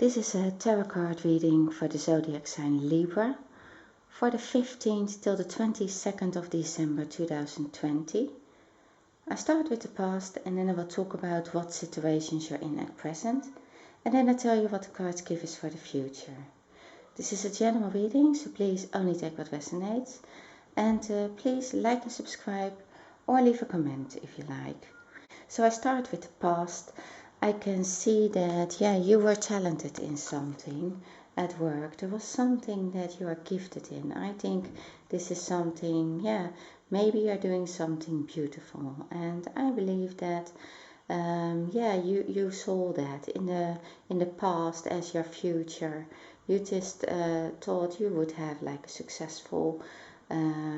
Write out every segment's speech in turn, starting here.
This is a tarot card reading for the Zodiac Sign Libra for the 15th till the 22nd of December 2020. I start with the past and then I will talk about what situations you're in at present, and then I tell you what the cards give us for the future. This is a general reading, so please only take what resonates, and please like and subscribe or leave a comment if you like. So I start with the past. I can see that, you were talented in something at work. There was something that you are gifted in. I think this is something, maybe you're doing something beautiful. And I believe that, you saw that in the past as your future. You just thought you would have like a successful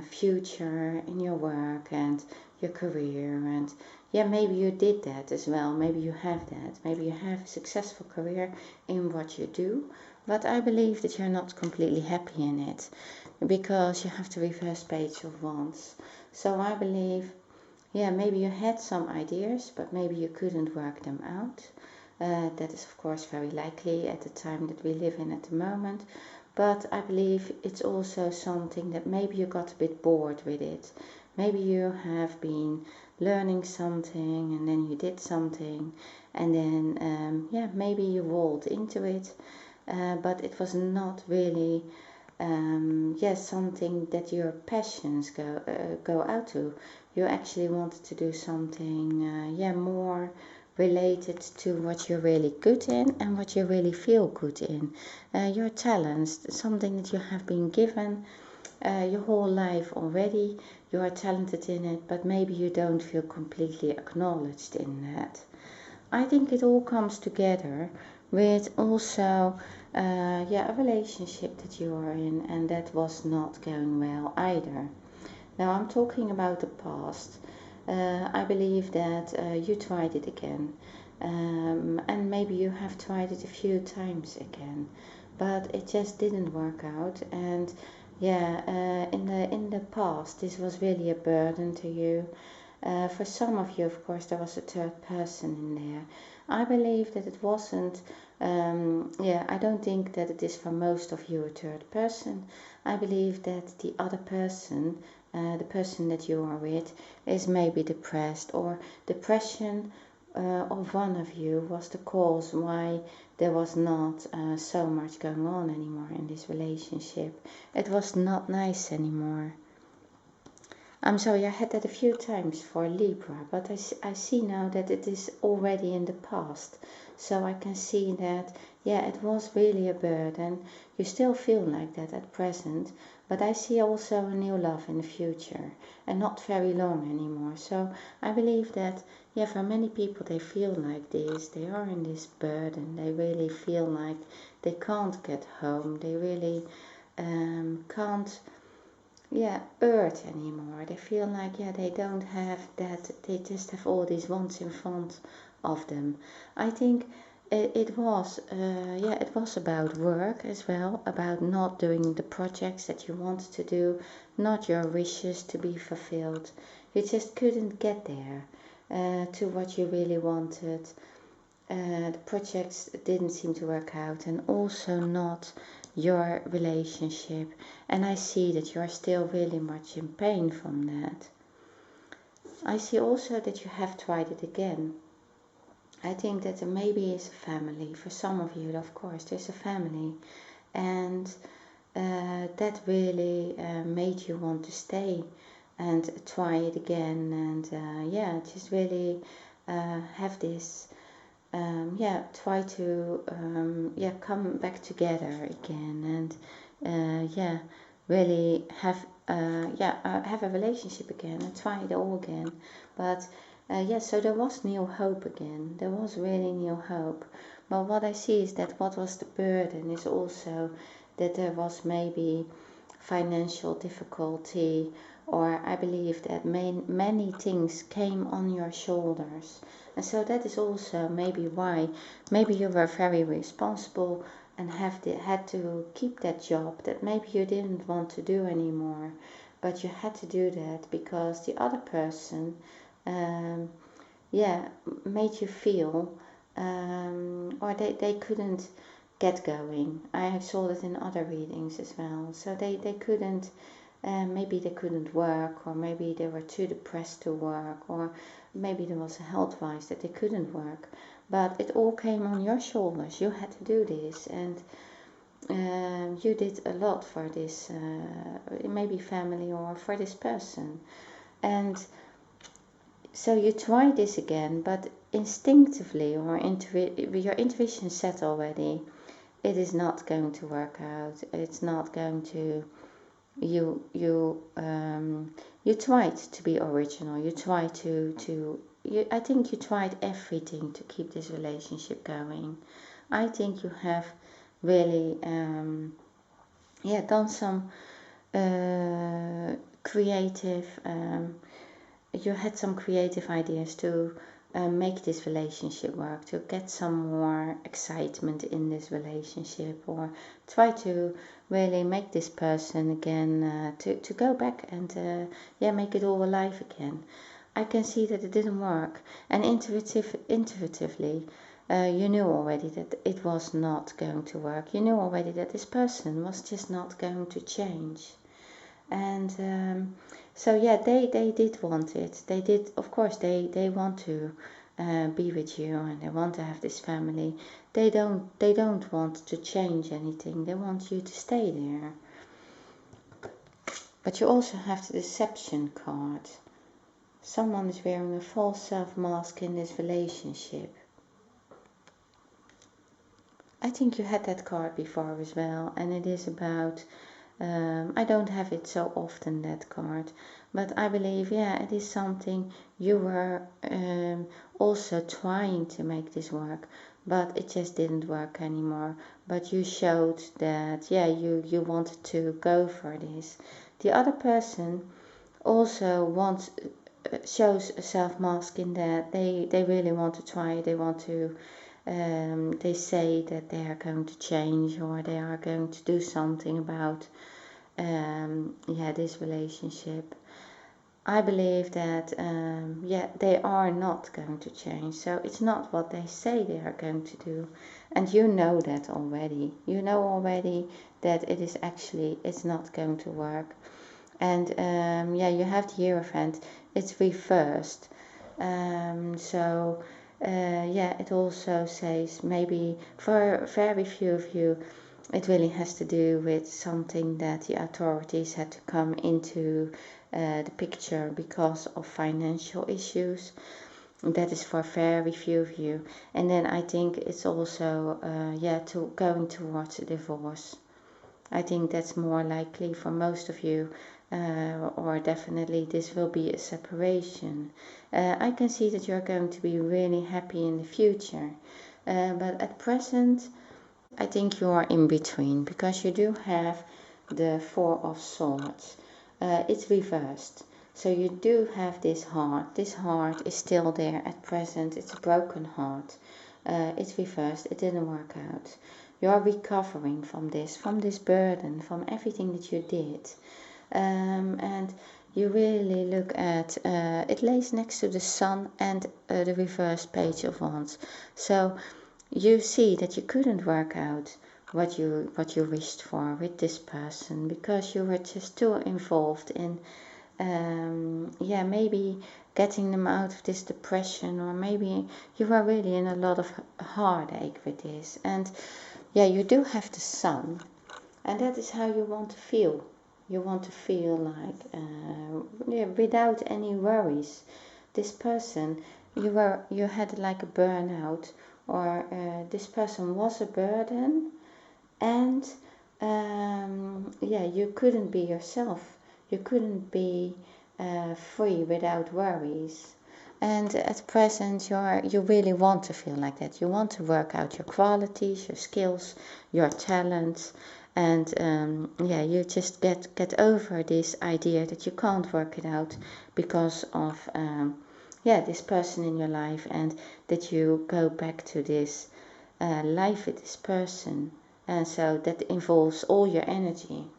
future in your work and your career, and maybe you did that as well. Maybe you have that. Maybe you have a successful career in what you do, but I believe that you're not completely happy in it because you have the reverse page of wands. So I believe, maybe you had some ideas, but maybe you couldn't work them out. That is of course very likely at the time that we live in at the moment. But I believe it's also something that maybe you got a bit bored with it. Maybe you have been learning something and then you did something and then, maybe you rolled into it, but it was not really, something that your passions go out to. You actually wanted to do something, more related to what you're really good in and what you really feel good in. Your talents, something that you have been given your whole life already. You are talented in it, but maybe you don't feel completely acknowledged in that. I think it all comes together with also a relationship that you are in, and that was not going well either. Now I'm talking about the past. I believe that you tried it again, and maybe you have tried it a few times again, but it just didn't work out. And in the past, this was really a burden to you. For some of you, of course, there was a third person in there. I believe that it wasn't. I don't think that it is for most of you a third person. I believe that the other person, the person that you are with, is maybe depressed, or depression of one of you was the cause why there was not so much going on anymore in this relationship. It was not nice anymore. I'm sorry, I had that a few times for Libra, but I see now that it is already in the past. So I can see that, it was really a burden. You still feel like that at present, but I see also a new love in the future, and not very long anymore. So I believe that, for many people, they feel like this. They are in this burden. They really feel like they can't get home. They really can't earth anymore. They feel like they don't have that. They just have all these wants in front of them. I think it was about work as well, about not doing the projects that you wanted to do, not your wishes to be fulfilled. You just couldn't get there to what you really wanted. The projects didn't seem to work out, and also not your relationship. And I see that you are still really much in pain from that. I see also that you have tried it again. I think that there maybe is a family. For some of you, of course, there's a family. And that really made you want to stay and try it again. And just really have this, try to come back together again. And really have have a relationship again and try it all again. But so there was new hope again. There was really new hope. But what I see is that what was the burden is also that there was maybe financial difficulty, or I believe that many things came on your shoulders. And so that is also maybe why. Maybe you were very responsible and had to keep that job that maybe you didn't want to do anymore, but you had to do that because the other person made you feel, or they couldn't get going. I saw that in other readings as well. So they couldn't, maybe they couldn't work, or maybe they were too depressed to work, or maybe there was a health-wise that they couldn't work. But it all came on your shoulders. You had to do this, and you did a lot for this, maybe family or for this person. And so you try this again, but instinctively, or your intuition said already, it is not going to work out. It's not going to. You tried to be original. You tried to. I think you tried everything to keep this relationship going. I think you have really, done some creative. You had some creative ideas to make this relationship work, to get some more excitement in this relationship, or try to really make this person again, to go back and make it all alive again. I can see that it didn't work, and intuitively you knew already that it was not going to work. You knew already that this person was just not going to change. And so yeah, they did want it. They did, of course, they want to be with you, and they want to have this family. They don't want to change anything. They want you to stay there. But you also have the deception card. Someone is wearing a false self mask in this relationship. I think you had that card before as well, and it is about, I don't have it so often, that card, but I believe, it is something you were also trying to make this work, but it just didn't work anymore. But you showed that, you wanted to go for this. The other person also shows a self-mask in that they really want to try, they want to, they say that they are going to change, or they are going to do something about this relationship. I believe that they are not going to change. So it's not what they say they are going to do, and you know that already. You know already that it is actually, it's not going to work. And you have the Hierophant. It's reversed. It also says, maybe for very few of you, it really has to do with something that the authorities had to come into the picture because of financial issues. That is for very few of you. And then I think it's also going towards a divorce. I think that's more likely for most of you, or definitely this will be a separation. I can see that you're going to be really happy in the future, but at present I think you are in between, because you do have the Four of Swords. It's reversed. So you do have this heart. This heart is still there at present. It's a broken heart. It's reversed. It didn't work out. You are recovering from this burden, from everything that you did. And you really look at, it lays next to the Sun and the reverse Page of Wands. So you see that you couldn't work out what you wished for with this person, because you were just too involved in maybe getting them out of this depression, or maybe you were really in a lot of heartache with this. And you do have the Sun, and that is how you want to feel. You want to feel like without any worries. This person, you had like a burnout, or this person was a burden, and you couldn't be yourself. You couldn't be free without worries. And at present you really want to feel like that. You want to work out your qualities, your skills, your talents, and you just get over this idea that you can't work it out because of this person in your life, and that you go back to this life with this person, and so that involves all your energy.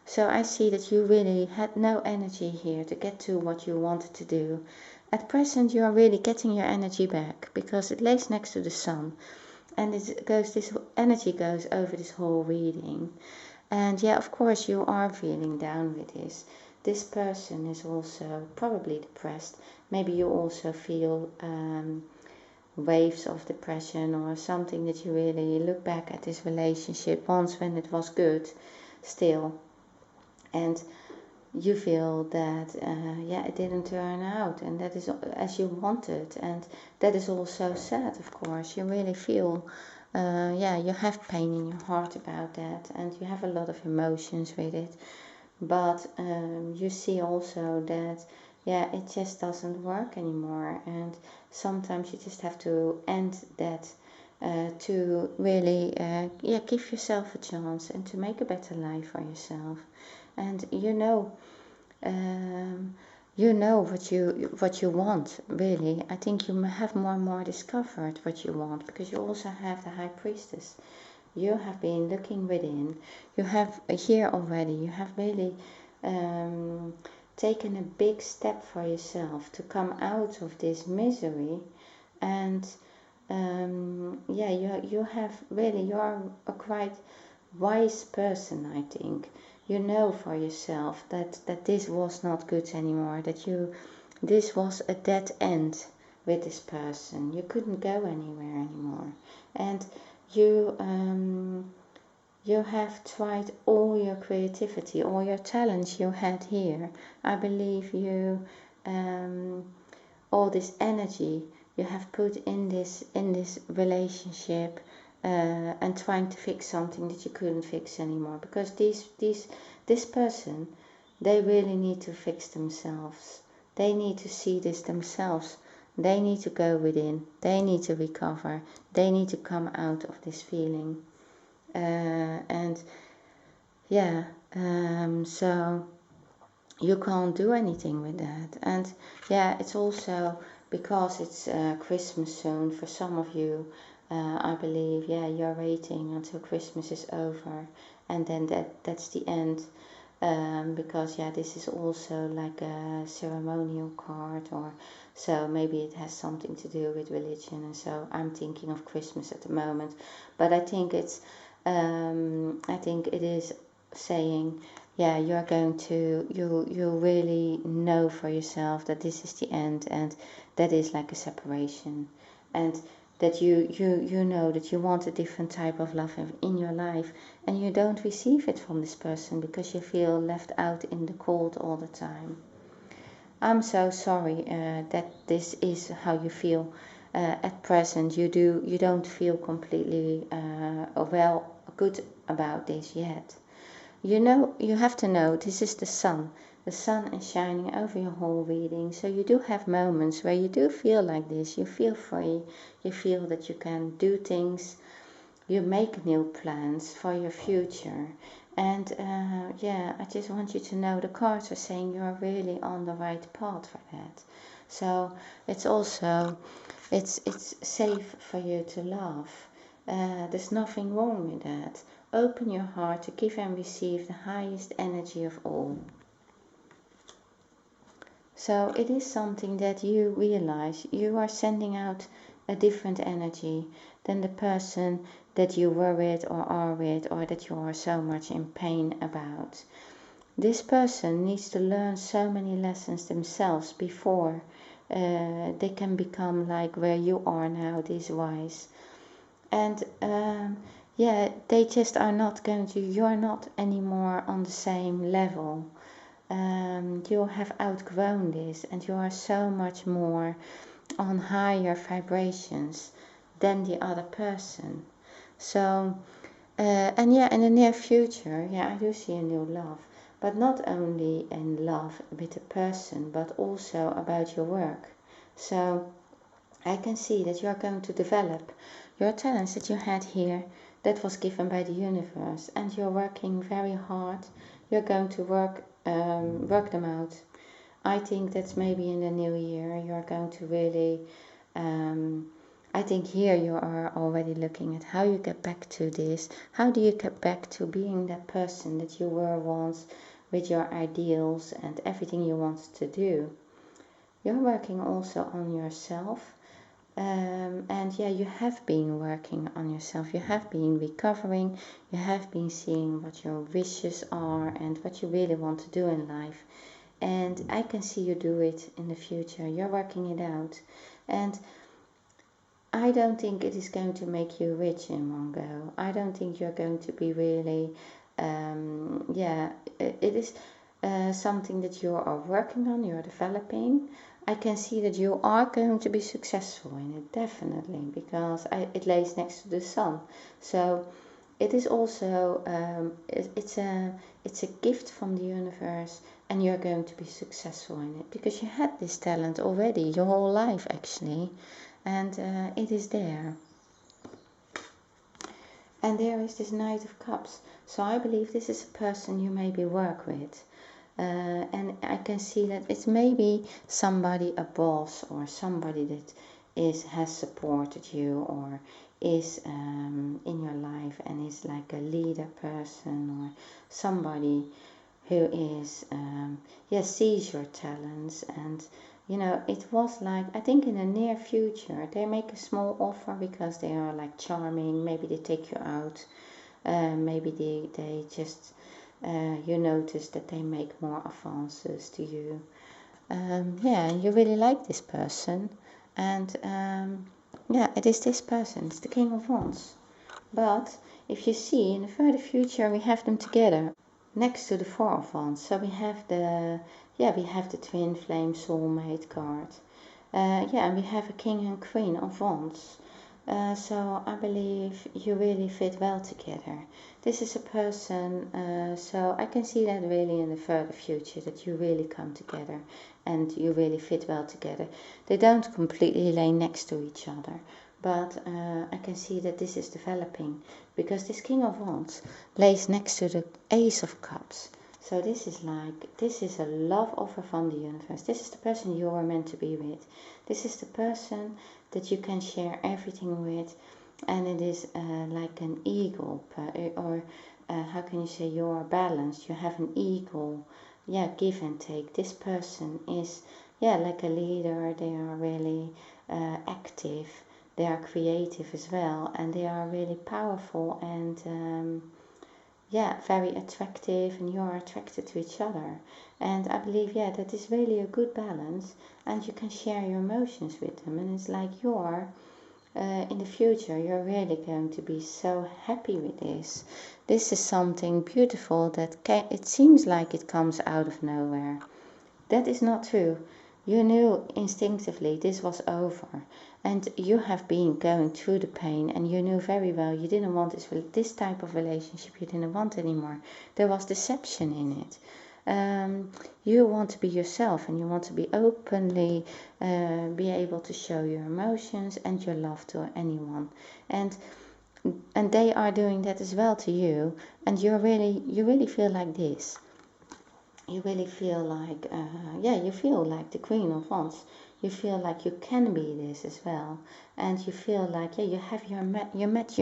So I see that you really had no energy here to get to what you wanted to do. At present you are really getting your energy back, because it lays next to the Sun, And this energy goes over this whole reading. And yeah, of course you are feeling down with this. This person is also probably depressed. Maybe you also feel waves of depression, or something that you really look back at this relationship once when it was good still. And you feel that yeah, it didn't turn out and that is as you wanted, and that is also sad, of course. You really feel yeah, you have pain in your heart about that, and you have a lot of emotions with it. But you see also that yeah, it just doesn't work anymore, and sometimes you just have to end that to really yeah, give yourself a chance and to make a better life for yourself. And you know what you want, really. I think you have more and more discovered what you want, because you also have the High Priestess. You have been looking within. You have here already. You have really taken a big step for yourself to come out of this misery, and yeah, you have really, you are a quite wise person, I think. You know for yourself that this was not good anymore, that this was a dead end with this person. You couldn't go anywhere anymore, and you have tried all your creativity, all your talents you had here. I believe you all this energy you have put in this relationship, and trying to fix something that you couldn't fix anymore, because this person, they really need to fix themselves. They need to see this themselves. They need to go within. They need to recover. They need to come out of this feeling. And yeah, so you can't do anything with that. And yeah, it's also because it's Christmas soon for some of you. I believe, yeah, you're waiting until Christmas is over, and then that's the end. Because yeah, this is also like a ceremonial card, or so maybe it has something to do with religion, and so I'm thinking of Christmas at the moment. But I think I think it is saying, yeah, you're going to, you really know for yourself that this is the end, and that is like a separation, and that you know that you want a different type of love in your life, and you don't receive it from this person because you feel left out in the cold all the time. I'm so sorry that this is how you feel at present. You don't feel completely well good about this yet. You know, you have to know this is the sun. The sun is shining over your whole reading, so you do have moments where you do feel like this. You feel free. You feel that you can do things. You make new plans for your future. And yeah, I just want you to know the cards are saying you're really on the right path for that. So it's also, it's safe for you to love. There's nothing wrong with that. Open your heart to give and receive the highest energy of all. So it is something that you realize you are sending out a different energy than the person that you were with or are with, or that you are so much in pain about. This person needs to learn so many lessons themselves before they can become like where you are now, this wise. And yeah, they just are not going to, you're not anymore on the same level. You have outgrown this, and you are so much more on higher vibrations than the other person. So, and yeah, in the near future, yeah, I do see a new love, but not only in love with a person, but also about your work. So, I can see that you are going to develop your talents that you had here, that was given by the universe, and you're working very hard. You're going to work them out. I think that's maybe in the new year you're going to really, I think here you are already looking at how you get back to this. How do you get back to being that person that you were once, with your ideals and everything you wanted to do? You're working also on yourself. And yeah, you have been working on yourself, you have been recovering, you have been seeing what your wishes are and what you really want to do in life. And I can see you do it in the future. You're working it out. And I don't think it is going to make you rich in one go. I don't think you're going to be really, it is something that you are working on, you're developing. I can see that you are going to be successful in it, definitely, because it lays next to the sun. So it is also, it's a gift from the universe, and you're going to be successful in it because you had this talent already your whole life, actually, and it is there. And there is this Knight of Cups. So I believe this is a person you maybe work with. And I can see that it's maybe somebody, a boss, or somebody that has supported you or is in your life and is like a leader person, or somebody who is sees your talents. And it was like, I think in the near future they make a small offer because they are like charming. Maybe they take you out, maybe they just you notice that they make more advances to you. And you really like this person, and it is this person. It's the King of Wands. But if you see in the further future, we have them together next to the Four of Wands. So we have the twin flame soulmate card. And we have a King and Queen of Wands. So I believe you really fit well together. This is a person, so I can see that really in the further future, that you really come together and you really fit well together. They don't completely lay next to each other, but I can see that this is developing because this King of Wands lays next to the Ace of Cups. So this is a love offer from the universe. This is the person you are meant to be with. This is the person that you can share everything with, and it is like an eagle, or how can you say, you are balanced. You have an equal, give and take. This person is, like a leader. They are really active. They are creative as well, and they are really powerful and very attractive, and you are attracted to each other. And I believe, that is really a good balance, and you can share your emotions with them. And it's like you're, in the future, you're really going to be so happy with this. This is something beautiful that it seems like it comes out of nowhere. That is not true. You knew instinctively this was over, and you have been going through the pain, and you knew very well you didn't want this type of relationship. You didn't want anymore. There was deception in it. You want to be yourself, and you want to be openly be able to show your emotions and your love to anyone, and they are doing that as well to you, and you really feel like this. You really feel like, you feel like the Queen of Wands. You feel like you can be this as well, and you feel like, you have you met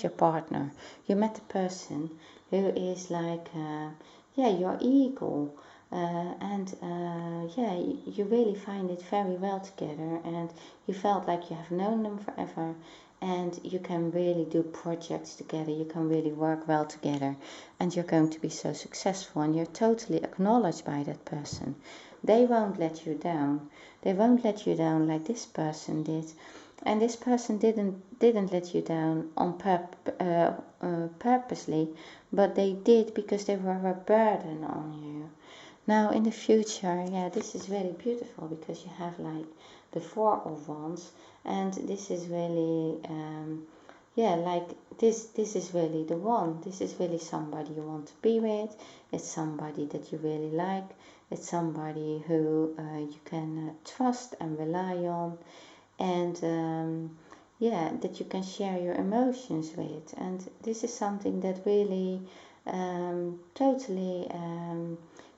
your partner, you met the person who is like, your equal, you really find it very well together, and you felt like you have known them forever, and you can really do projects together, you can really work well together, and you're going to be so successful, and you're totally acknowledged by that person. They won't let you down. They won't let you down like this person did. And this person didn't let you down on purposely, but they did because they were a burden on you. Now in the future, this is really beautiful because you have like the Four of Wands, and this is really, this is really the one. This is really somebody you want to be with. It's somebody that you really like. It's somebody who you can trust and rely on, and that you can share your emotions with. And this is something that really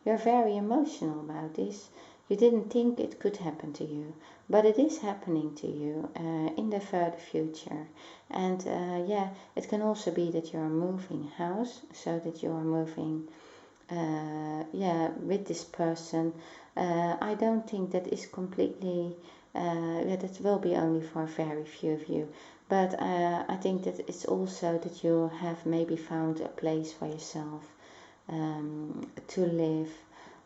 you're very emotional about this. You didn't think it could happen to you, but it is happening to you in the further future. And it can also be that you're moving house, so that you're moving with this person. I don't think that is completely That will be only for very few of you. But I think that it's also that you have maybe found a place for yourself to live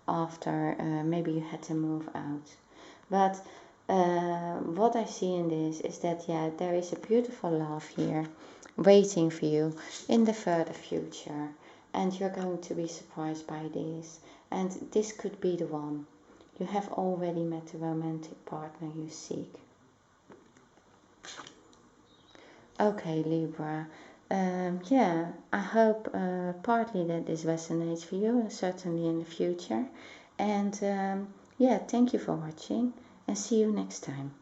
after maybe you had to move out. But what I see in this is that, yeah, there is a beautiful love here waiting for you in the further future, and you're going to be surprised by this, and this could be the one. You have already met the romantic partner you seek. Okay, Libra. Yeah, I hope partly that this resonates for you, and certainly in the future. And yeah, thank you for watching, and see you next time.